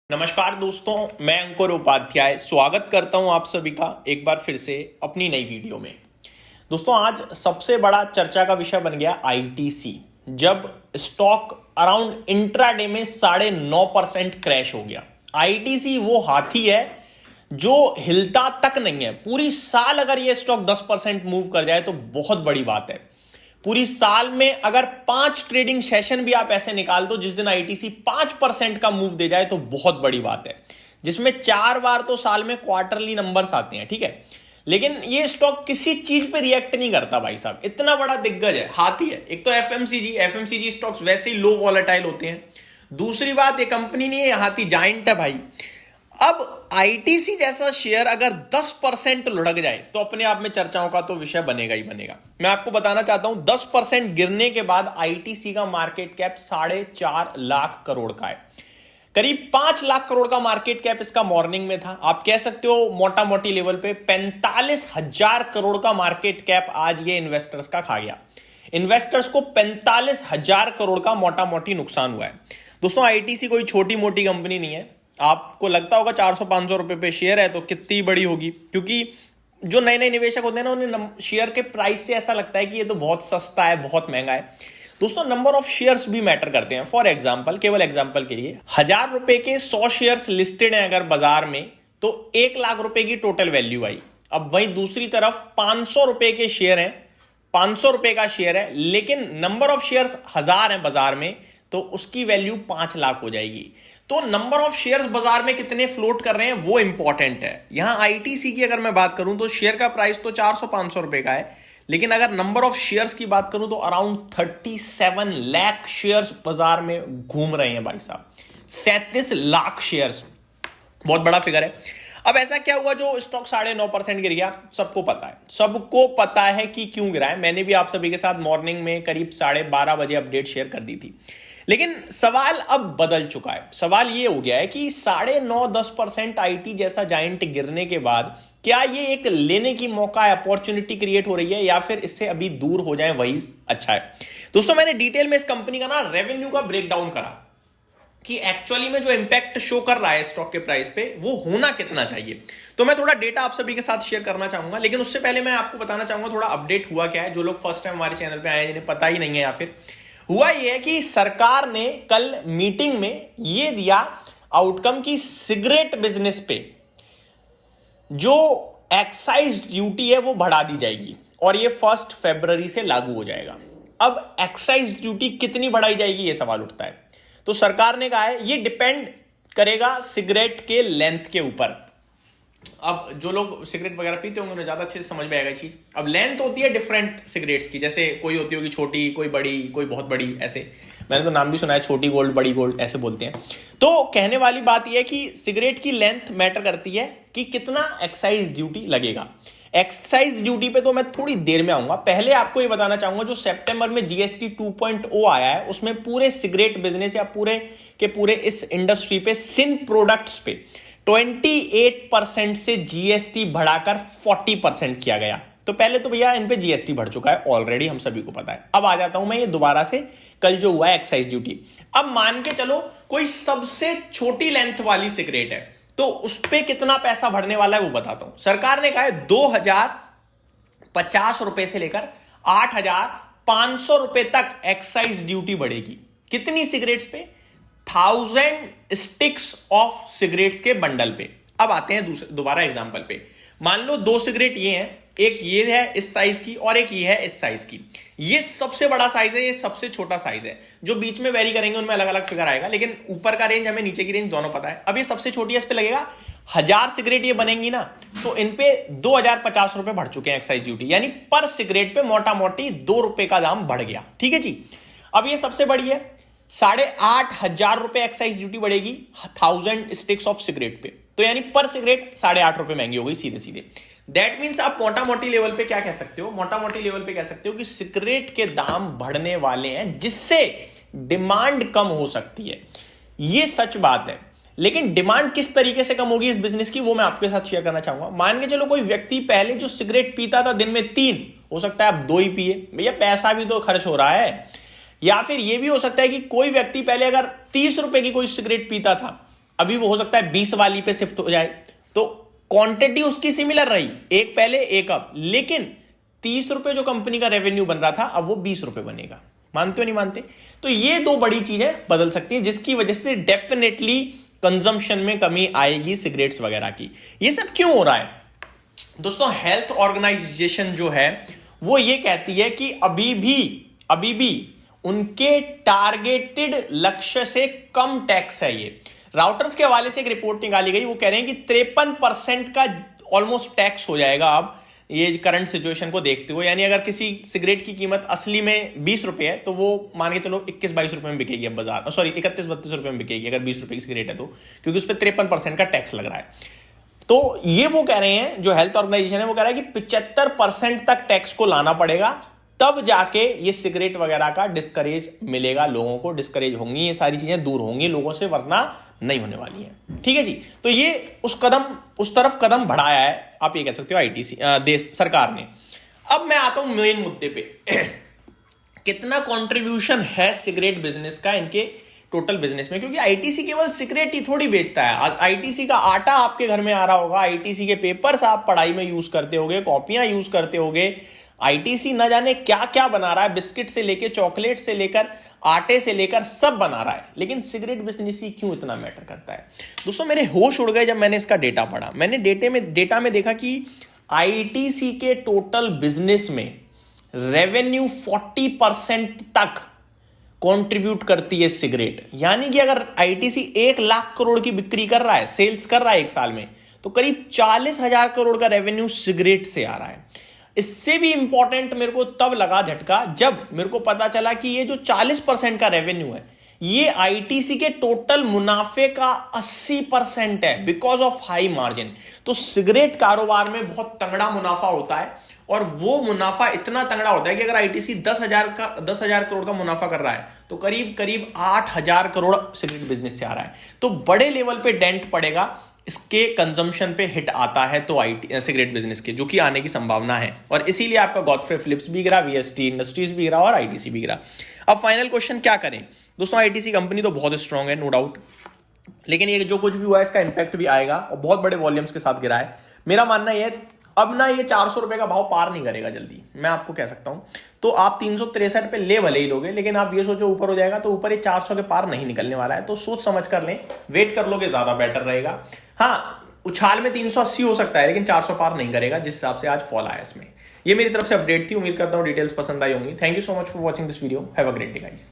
नमस्कार दोस्तों, मैं अंकुर उपाध्याय स्वागत करता हूं आप सभी का एक बार फिर से अपनी नई वीडियो में। दोस्तों, आज सबसे बड़ा चर्चा का विषय बन गया आईटीसी, जब स्टॉक अराउंड इंट्राडे में 9.5% क्रैश हो गया। आईटीसी वो हाथी है जो हिलता तक नहीं है। पूरी साल अगर ये स्टॉक 10% मूव कर जाए तो बहुत बड़ी बात है। पूरी साल में अगर 5 ट्रेडिंग सेशन भी आप ऐसे निकाल दो जिस दिन आईटीसी 5% का मूव दे जाए तो बहुत बड़ी बात है, जिसमें 4 बार तो साल में क्वार्टरली नंबर्स आते हैं, ठीक है। लेकिन ये स्टॉक किसी चीज पे रिएक्ट नहीं करता भाई साहब, इतना बड़ा दिग्गज है, हाथी है। एक तो एफएमसीजी स्टॉक्स वैसे ही लो वॉलेटाइल होते हैं। दूसरी बात, ये कंपनी नहीं है, हाथी जाइंट है भाई। अब आईटीसी जैसा शेयर अगर 10% लुढ़क जाए तो अपने आप में चर्चाओं का तो विषय बनेगा ही बनेगा। मैं आपको बताना चाहता हूं, 10% गिरने के बाद आईटीसी का मार्केट कैप 4.5 लाख करोड़ का है। करीब 5 लाख करोड़ का मार्केट कैप इसका मॉर्निंग में था। आप कह सकते हो मोटा मोटी लेवल पे 45,000 करोड़ का मार्केट कैप आज ये इन्वेस्टर्स का खा गया। इन्वेस्टर्स को 45,000 करोड़ का मोटा मोटी नुकसान हुआ है। दोस्तों, आईटीसी कोई छोटी मोटी कंपनी नहीं है। आपको लगता होगा 400-500 रुपए पे शेयर है तो कितनी बड़ी होगी, क्योंकि जो नए नए निवेशक होते हैं ना, उन्हें शेयर के प्राइस से ऐसा लगता है कि ये तो बहुत सस्ता है, बहुत महंगा है। दोस्तों, नंबर ऑफ शेयर्स भी मैटर करते हैं। फॉर एग्जांपल, केवल एग्जांपल के लिए 1000 रुपए के 100 शेयर्स लिस्टेड हैं अगर बाजार में, तो 1 लाख रुपए की टोटल वैल्यू आई। अब वहीं दूसरी तरफ 500 रुपए के शेयर हैं, 500 रुपए का शेयर है, लेकिन नंबर ऑफ शेयर्स 1000 है बाजार में, तो उसकी वैल्यू 5 लाख हो जाएगी। तो नंबर ऑफ शेयर्स बाजार में कितने फ्लोट कर रहे हैं वो इंपॉर्टेंट है। यहां आईटीसी की अगर मैं बात करूं तो शेयर का प्राइस तो 400-500 रुपए का है, लेकिन अगर नंबर ऑफ शेयर्स की बात करूं तो अराउंड 37 लाख शेयर्स बाजार में घूम रहे हैं भाई साहब। 37 लाख शेयर्स, बहुत बड़ा फिगर है। अब ऐसा क्या हुआ जो स्टॉक 9.5% गिर गया? सबको पता है, सबको पता है कि क्यों गिरा है। मैंने भी आप सभी के साथ मॉर्निंग में करीब 12:30 बजे अपडेट शेयर कर दी थी। लेकिन सवाल अब बदल चुका है। सवाल ये हो गया है कि 9.5-10% आईटी जैसा जाइंट गिरने के बाद क्या ये एक लेने की मौका है, अपॉर्चुनिटी क्रिएट हो रही है, या फिर इससे अभी दूर हो जाए वही अच्छा है। दोस्तों, मैंने डिटेल में इस कंपनी का ना रेवेन्यू का ब्रेकडाउन करा कि एक्चुअली में जो इंपैक्ट शो कर रहा है स्टॉक के प्राइस पे वो होना कितना चाहिए। तो मैं थोड़ा डेटा आप सभी के साथ शेयर करना चाहूंगा, लेकिन उससे पहले मैं आपको बताना चाहूंगा थोड़ा अपडेट हुआ क्या है। जो लोग फर्स्ट टाइम हमारे चैनल पे आए हैं, जिन्हें पता ही नहीं है, या फिर हुआ यह है कि सरकार ने कल मीटिंग में यह दिया आउटकम की सिगरेट बिजनेस पे जो एक्साइज ड्यूटी है वो बढ़ा दी जाएगी और ये 1 फरवरी से लागू हो जाएगा। अब एक्साइज ड्यूटी कितनी बढ़ाई जाएगी ये सवाल उठता है। तो सरकार ने कहा है ये डिपेंड करेगा सिगरेट के लेंथ के ऊपर। अब जो लोग सिगरेट वगैरह पीते होंगे उन्हें ज्यादा अच्छे से समझ में आएगा चीज। अब लेंथ होती है डिफरेंट सिगरेट्स की, जैसे कोई होती होगी छोटी, कोई बड़ी, कोई बहुत बड़ी, ऐसे मैंने तो नाम भी सुना है, छोटी गोल्ड, बड़ी गोल्ड, ऐसे बोलते हैं। तो कहने वाली बात यह है कि सिगरेट की लेंथ मैटर करती है कि कितना एक्साइज ड्यूटी लगेगा। एक्साइज ड्यूटी पे तो मैं थोड़ी देर में आऊंगा। पहले आपको ये बताना चाहूंगा, जो सितंबर में जीएसटी 2.0 आया है उसमें पूरे सिगरेट बिजनेस या पूरे के पूरे इस इंडस्ट्री पे सिन प्रोडक्ट्स पे 28% से जीएसटी बढ़ाकर 40% किया गया। तो पहले तो भैया इन पे जीएसटी बढ़ चुका है ऑलरेडी, हम सभी को पता है। अब आ जाता हूं मैं ये दोबारा से कल जो हुआ है एक्साइज ड्यूटी। अब मान के चलो कोई सबसे छोटी लेंथ वाली सिगरेट है तो उस पे कितना पैसा बढ़ने वाला है वो बताता हूं। सरकार ने कहा है 2,050 रुपए से लेकर 8,500 रुपए तक एक्साइज ड्यूटी बढ़ेगी। कितनी सिगरेट्स पे? 1000 स्टिक्स ऑफ सिगरेट्स के बंडल पे। अब आते हैं दोबारा एग्जांपल पे। मान लो 2 सिगरेट ये हैं, एक ये है इस साइज की और एक ये है इस साइज की। ये सबसे बड़ा साइज है, ये सबसे छोटा साइज है। जो बीच में वेरी करेंगे उनमें अलग अलग फिगर आएगा, लेकिन ऊपर का रेंज हमें, नीचे की रेंज दोनों पता है। अब ये सबसे छोटी है, इस पे लगेगा 1000 सिगरेट ये बनेंगी ना, तो इन पे 2,050 रुपए बढ़ चुके हैं एक्साइज ड्यूटी, यानी पर सिगरेट पे मोटा मोटी 2 रुपए का दाम बढ़ गया। ठीक है जी। अब ये सबसे बड़ी है, 8,500 रुपए एक्साइज ड्यूटी बढ़ेगी 1000 स्टिक्स ऑफ सिगरेट पे, तो यानी पर सिगरेट 8.5 रुपए महंगी हो गई सीधे सीधे। दैट मीन्स आप मोटा मोटी लेवल पे क्या कह सकते हो? मोटा मोटी लेवल पे कह सकते हो कि सिगरेट के दाम बढ़ने वाले हैं, जिससे डिमांड कम हो सकती है। ये सच बात है, लेकिन डिमांड किस तरीके से कम होगी इस बिजनेस की वो मैं आपके साथ शेयर करना चाहूंगा। मान के चलो कोई व्यक्ति पहले जो सिगरेट पीता था दिन में 3, हो सकता है अब 2 ही पिए, भैया पैसा भी तो खर्च हो रहा है। या फिर यह भी हो सकता है कि कोई व्यक्ति पहले अगर 30 रुपए की कोई सिगरेट पीता था अभी वो हो सकता है 20 वाली पे शिफ्ट हो जाए, तो क्वांटिटी उसकी सिमिलर रही, एक पहले एक अब, लेकिन 30 रुपए जो कंपनी का रेवेन्यू बन रहा था अब वो 20 रुपए बनेगा। मानते हो नहीं मानते? तो ये दो बड़ी चीजें बदल सकती हैं, जिसकी वजह से डेफिनेटली कंजम्पशन में कमी आएगी सिगरेट्स वगैरह की। ये सब क्यों हो रहा है दोस्तों? हेल्थ ऑर्गेनाइजेशन जो है वो ये कहती है कि अभी भी उनके टारगेटेड लक्ष्य से कम टैक्स है। ये राउटर्स के हवाले से एक रिपोर्ट निकाली गई, वो कह रहे हैं कि 53% का ऑलमोस्ट टैक्स हो जाएगा अब ये करंट सिचुएशन को देखते हुए। यानी अगर किसी सिगरेट की कीमत असली में 20 रुपए है तो वो मान के चलो 21-22 रुपए में बिकेगी अब बाजार, सॉरी 31-32 रुपए में बिकेगी अगर 20 रुपए की सिगरेट है तो, क्योंकि उस पर 53% का टैक्स लग रहा है। तो ये वो कह रहे हैं, जो हेल्थ ऑर्गेनाइजेशन है वो कह रहा है कि 75% तक टैक्स को लाना पड़ेगा, तब जाके ये सिगरेट वगैरह का डिस्करेज मिलेगा, लोगों को डिस्करेज होंगी, ये सारी चीजें दूर होंगी लोगों से, वरना नहीं होने वाली हैं। ठीक है जी। तो ये उस तरफ कदम बढ़ाया है, आप ये कह सकते हो आईटीसी देश सरकार ने। अब मैं आता हूं मेन मुद्दे पे कितना कंट्रीब्यूशन है सिगरेट बिजनेस का इनके टोटल बिजनेस में, क्योंकि आईटीसी केवल सिगरेट ही थोड़ी बेचता है। आईटीसी का आटा आपके घर में आ रहा होगा, आईटीसी के पेपर्स आप पढ़ाई में यूज करते होगे, कॉपियां यूज करते होगे, आईटीसी न जाने क्या क्या बना रहा है, बिस्किट से लेकर चॉकलेट से लेकर आटे से लेकर सब बना रहा है। लेकिन सिगरेट बिजनेस ही क्यों इतना मैटर करता है दोस्तों? मेरे होश उड़ गए जब मैंने इसका डेटा पढ़ा। मैंने डेटा में देखा कि आईटीसी के टोटल बिजनेस में रेवेन्यू 40% तक कंट्रीब्यूट करती है सिगरेट। यानी कि अगर आईटीसी 1 लाख करोड़ की बिक्री कर रहा है, सेल्स कर रहा है एक साल में, तो करीब 40,000 करोड़ का रेवेन्यू सिगरेट से आ रहा है। इससे भी इंपॉर्टेंट मेरे को तब लगा झटका जब मेरे को पता चला कि ये जो 40% का रेवेन्यू है ये आईटीसी के टोटल मुनाफे का 80% है, बिकॉज ऑफ हाई मार्जिन। तो सिगरेट कारोबार में बहुत तगड़ा मुनाफा होता है, और वो मुनाफा इतना तगड़ा होता है कि अगर आईटीसी 10,000 करोड़ का मुनाफा कर रहा है तो करीब 8,000 करोड़ सिगरेट बिजनेस से आ रहा है। तो बड़े लेवल पे डेंट पड़ेगा, इसके कंजम्पशन पे हिट आता है तो सिगरेट बिजनेस के, जो कि आने की संभावना है। और इसीलिए आपका गॉडफ्रे फिलिप्स भी गिरा, वीएसटी इंडस्ट्रीज भी गिरा और आईटीसी भी गिरा। अब फाइनल क्वेश्चन क्या करें दोस्तों? आईटीसी कंपनी तो बहुत स्ट्रांग है, नो डाउट, लेकिन ये जो कुछ भी हुआ है इसका इंपैक्ट भी आएगा और बहुत बड़े वॉल्यूम्स के साथ गिरा है। मेरा मानना यह अब ना ये 400 रुपए का भाव पार नहीं करेगा जल्दी, मैं आपको कह सकता हूं। तो आप 363 पे ले भले ही लोगे, लेकिन आप ये सोचो ऊपर हो जाएगा तो ऊपर ये 400 के पार नहीं निकलने वाला है। तो सोच समझ कर लें, वेट कर लोगे ज्यादा बेटर रहेगा। हाँ, उछाल में 380 हो सकता है, लेकिन 400 पार नहीं करेगा जिस हिसाब से आज फॉल आया इसमें। ये मेरी तरफ से अपडेट थी, उम्मीद करता हूं डिटेल्स पसंद आई होंगी। Thank you so much for watching this video, have a great day guys.